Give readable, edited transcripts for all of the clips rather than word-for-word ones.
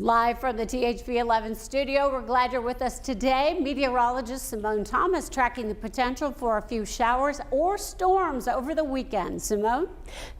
Live from the THV 11 studio, we're glad you're with us today. Meteorologist Simone Thomas tracking the potential for a few showers or storms over the weekend. Simone?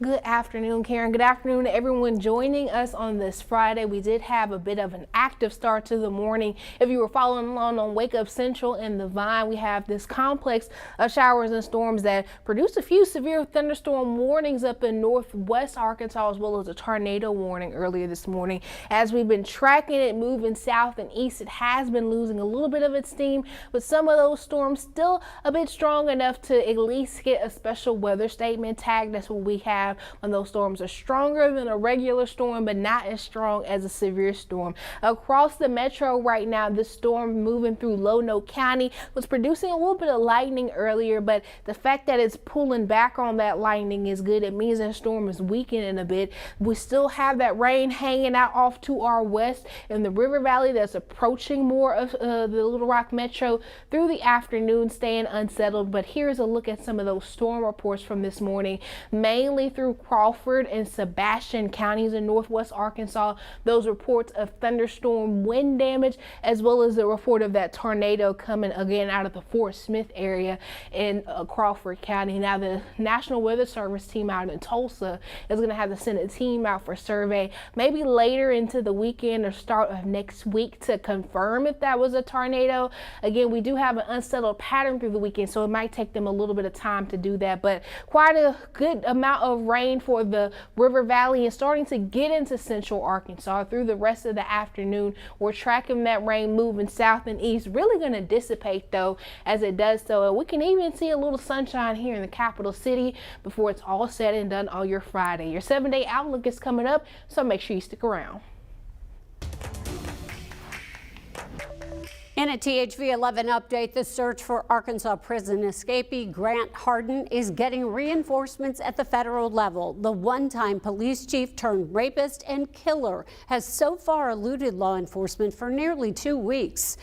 Good afternoon, Karen. Good afternoon to everyone joining us on this Friday. We did have a bit of an active start to the morning. If you were following along on Wake Up Central and the Vine, we have this complex of showers and storms that produced a few severe thunderstorm warnings up in northwest Arkansas, as well as a tornado warning earlier this morning. As we've been tracking it moving south and east, it has been losing a little bit of its steam, but some of those storms still a bit strong enough to at least get a special weather statement tag. That's what we have when those storms are stronger than a regular storm, but not as strong as a severe storm. Across the metro right now, this storm moving through Lonoke County was producing a little bit of lightning earlier, but the fact that it's pulling back on that lightning is good. It means that storm is weakening a bit. We still have that rain hanging out off to our west in the river valley that's approaching more of the Little Rock metro through the afternoon, staying unsettled. But here's a look at some of those storm reports from this morning, mainly through Crawford and Sebastian counties in northwest Arkansas. Those reports of thunderstorm wind damage, as well as the report of that tornado coming again out of the Fort Smith area in Crawford County. Now the National Weather Service team out in Tulsa is going to have to send a team out for survey maybe later into the weekend or start of next week to confirm if that was a tornado. Again, we do have an unsettled pattern through the weekend, so it might take them a little bit of time to do that, but quite a good amount of rain for the river valley and starting to get into central Arkansas through the rest of the afternoon. We're tracking that rain moving south and east, really going to dissipate though as it does so. We can even see a little sunshine here in the capital city before it's all said and done on your Friday. Your 7-day outlook is coming up, so make sure you stick around. In a THV 11 update, the search for Arkansas prison escapee Grant Harden is getting reinforcements at the federal level. The one-time police chief turned rapist and killer has so far eluded law enforcement for nearly 2 weeks.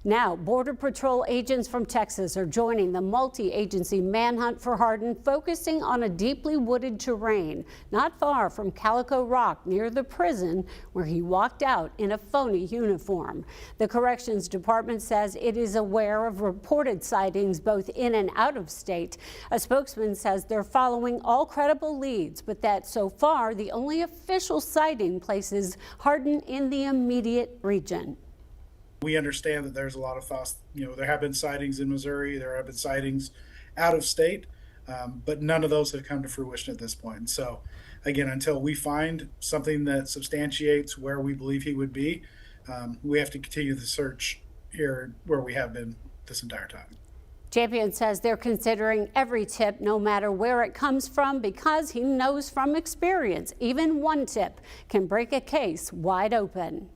Now, Border Patrol agents from Texas are joining the multi-agency manhunt for Harden, focusing on a deeply wooded terrain not far from Calico Rock near the prison where he walked out in a phony uniform. The Corrections Department says it is aware of reported sightings both in and out of state. A spokesman says they're following all credible leads, but that so far the only official sighting places Harden in the immediate region. We understand that there's a lot of thoughts, there have been sightings in Missouri, there have been sightings out of state, but none of those have come to fruition at this point. And so, again, until we find something that substantiates where we believe he would be, we have to continue the search here where we have been this entire time. Champion says they're considering every tip, no matter where it comes from, because he knows from experience, even one tip can break a case wide open.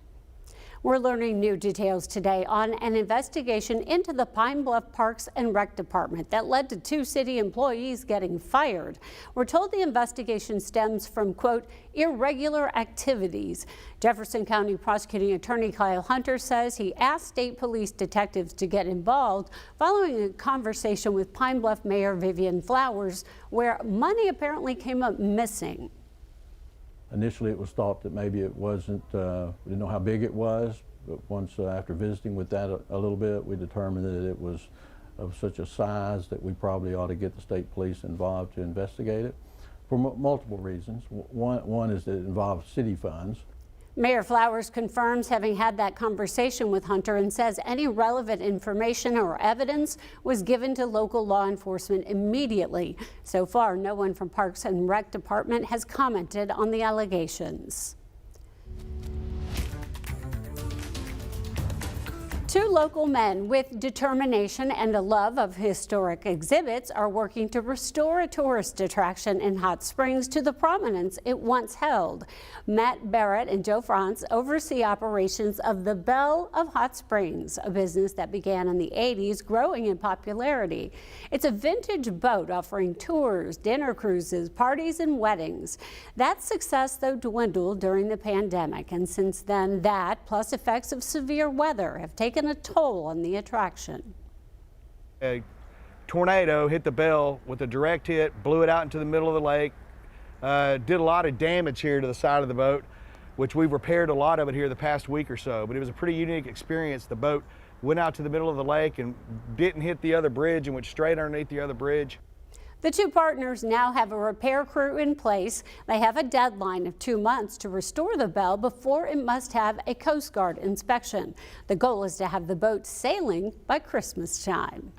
We're learning new details today on an investigation into the Pine Bluff Parks and Rec Department that led to 2 city employees getting fired. We're told the investigation stems from, quote, irregular activities. Jefferson County Prosecuting Attorney Kyle Hunter says he asked state police detectives to get involved following a conversation with Pine Bluff Mayor Vivian Flowers, where money apparently came up missing. Initially, it was thought that maybe it wasn't, we didn't know how big it was, but once after visiting with that a little bit, we determined that it was of such a size that we probably ought to get the state police involved to investigate it for multiple reasons. One is that it involves city funds. Mayor Flowers confirms having had that conversation with Hunter and says any relevant information or evidence was given to local law enforcement immediately. So far, no one from Parks and Rec Department has commented on the allegations. 2 local men with determination and a love of historic exhibits are working to restore a tourist attraction in Hot Springs to the prominence it once held. Matt Barrett and Joe Franz oversee operations of the Belle of Hot Springs, a business that began in the 80s, growing in popularity. It's a vintage boat offering tours, dinner cruises, parties, and weddings. That success, though, dwindled during the pandemic, and since then, that, plus effects of severe weather, have taken a toll on the attraction. A tornado hit the Belle with a direct hit, blew it out into the middle of the lake, did a lot of damage here to the side of the boat. which we've repaired a lot of it here the past week or so. But it was a pretty unique experience. The boat went out to the middle of the lake and didn't hit the other bridge and went straight underneath the other bridge. The two partners now have a repair crew in place. They have a deadline of 2 months to restore the bell before it must have a Coast Guard inspection. The goal is to have the boat sailing by Christmas time.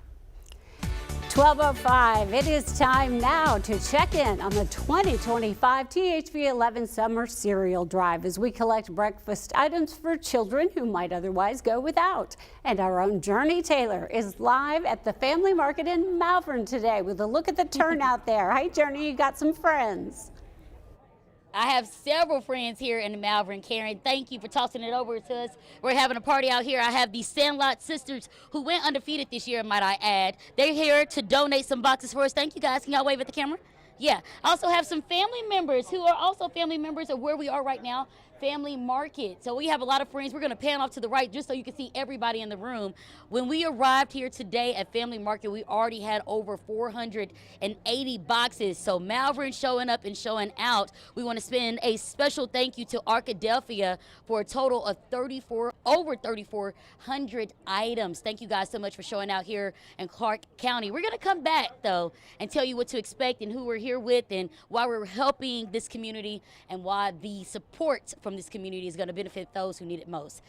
12:05, it is time now to check in on the 2025 THV 11 Summer Cereal Drive as we collect breakfast items for children who might otherwise go without. And our own Journey Taylor is live at the Family Market in Malvern today with a look at the turnout there. Hi, Journey, you got some friends. I have several friends here in Malvern. Karen, thank you for tossing it over to us. We're having a party out here. I have the Sandlot sisters who went undefeated this year, might I add. They're here to donate some boxes for us. Thank you, guys. Can y'all wave at the camera? Yeah. I also have some family members who are also family members of where we are right now, Family Market. So we have a lot of friends. We're going to pan off to the right just so you can see everybody in the room. When we arrived here today at Family Market, we already had over 480 boxes. So Malvern showing up and showing out. We want to spend a special thank you to Arkadelphia for a total of over 3,400 items. Thank you guys so much for showing out here in Clark County. We're going to come back, though, and tell you what to expect and who we're here with and why we're helping this community and why the support from this community is going to benefit those who need it most.